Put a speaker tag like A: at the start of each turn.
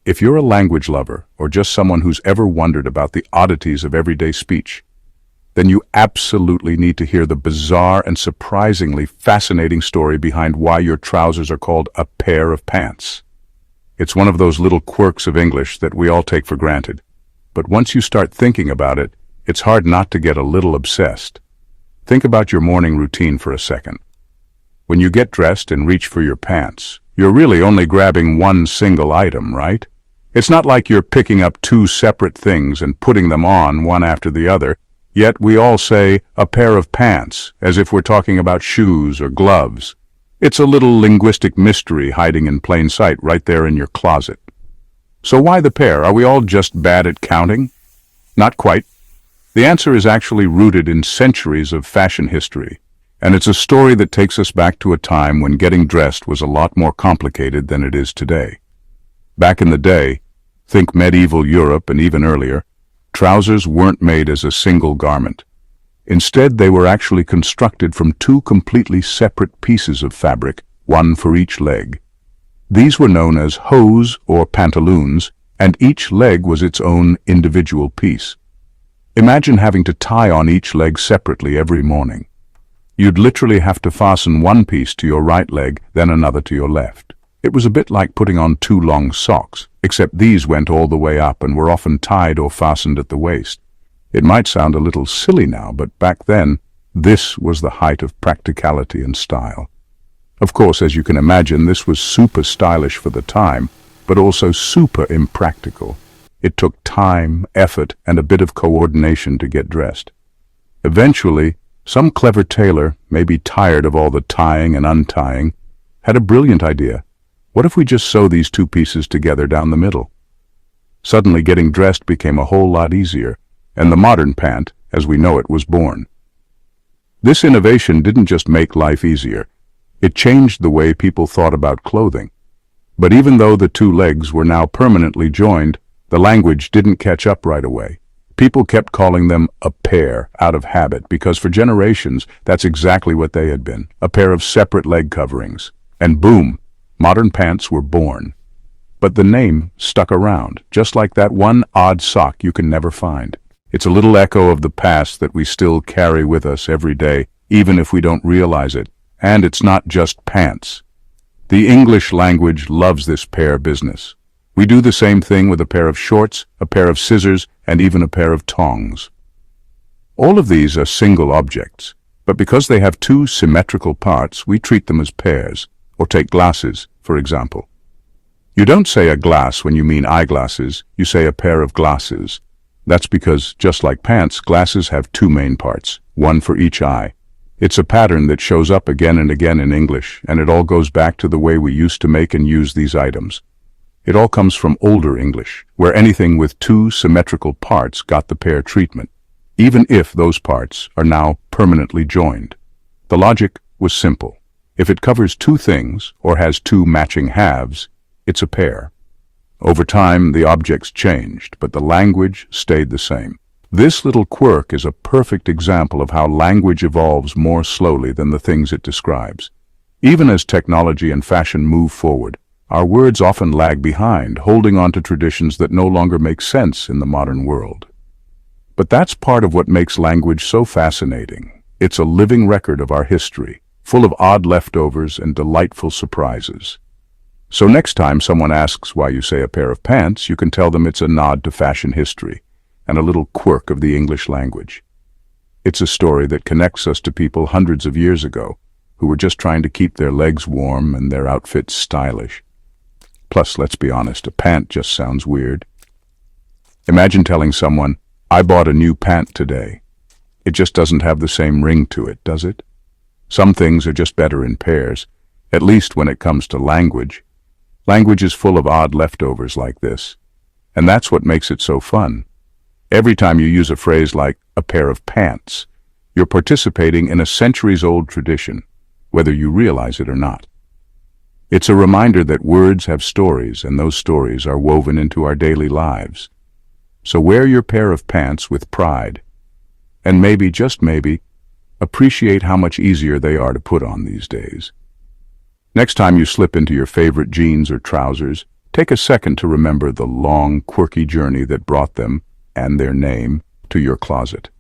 A: If you're a language lover or just someone who's ever wondered about the oddities of everyday speech, then you absolutely need to hear the bizarre and surprisingly fascinating story behind why your trousers are called a pair of pants. It's one of those little quirks of English that we all take for granted. But once you start thinking about it, it's hard not to get a little obsessed. Think about your morning routine for a second. When you get dressed and reach for your pants, you're really only grabbing one single item, right? It's not like you're picking up two separate things and putting them on one after the other, yet we all say a pair of pants, as if we're talking about shoes or gloves. It's a little linguistic mystery hiding in plain sight right there in your closet. So why the pair? Are we all just bad at counting? Not quite. The answer is actually rooted in centuries of fashion history, and it's a story that takes us back to a time when getting dressed was a lot more complicated than it is today. Back in the day, think medieval Europe and even earlier, trousers weren't made as a single garment. Instead, they were actually constructed from two completely separate pieces of fabric, one for each leg. These were known as hose or pantaloons, and each leg was its own individual piece. Imagine having to tie on each leg separately every morning. You'd literally have to fasten one piece to your right leg, then another to your left. It was a bit like putting on two long socks, except these went all the way up and were often tied or fastened at the waist. It might sound a little silly now, but back then, this was the height of practicality and style. Of course, as you can imagine, this was super stylish for the time, but also super impractical. It took time, effort, and a bit of coordination to get dressed. Eventually, some clever tailor, maybe tired of all the tying and untying, had a brilliant idea. What if we just sew these two pieces together down the middle? Suddenly getting dressed became a whole lot easier, and the modern pant, as we know it, was born. This innovation didn't just make life easier, it changed the way people thought about clothing. But even though the two legs were now permanently joined, the language didn't catch up right away. People kept calling them a pair out of habit because for generations that's exactly what they had been, a pair of separate leg coverings. And boom, modern pants were born. But the name stuck around, just like that one odd sock you can never find. It's a little echo of the past that we still carry with us every day, even if we don't realize it. And it's not just pants. The English language loves this pair business. We do the same thing with a pair of shorts, a pair of scissors, and even a pair of tongs. All of these are single objects, but because they have two symmetrical parts, we treat them as pairs. Or take glasses, for example. You don't say a glass when you mean eyeglasses, you say a pair of glasses. That's because, just like pants, glasses have two main parts, one for each eye. It's a pattern that shows up again and again in English, and it all goes back to the way we used to make and use these items. It all comes from older English, where anything with two symmetrical parts got the pair treatment, even if those parts are now permanently joined. The logic was simple. If it covers two things, or has two matching halves, it's a pair. Over time, the objects changed, but the language stayed the same. This little quirk is a perfect example of how language evolves more slowly than the things it describes. Even as technology and fashion move forward, our words often lag behind, holding on to traditions that no longer make sense in the modern world. But that's part of what makes language so fascinating. It's a living record of our history, full of odd leftovers and delightful surprises. So next time someone asks why you say a pair of pants, you can tell them it's a nod to fashion history and a little quirk of the English language. It's a story that connects us to people hundreds of years ago who were just trying to keep their legs warm and their outfits stylish. Plus, let's be honest, a pant just sounds weird. Imagine telling someone, "I bought a new pant today." It just doesn't have the same ring to it, does it? Some things are just better in pairs, at least when it comes to language. Language is full of odd leftovers like this, and that's what makes it so fun. Every time you use a phrase like a pair of pants, you're participating in a centuries-old tradition, whether you realize it or not. It's a reminder that words have stories, and those stories are woven into our daily lives. So wear your pair of pants with pride, and maybe, just maybe, appreciate how much easier they are to put on these days. Next time you slip into your favorite jeans or trousers, Take a second to remember the long, quirky journey that brought them, and their name, to your closet.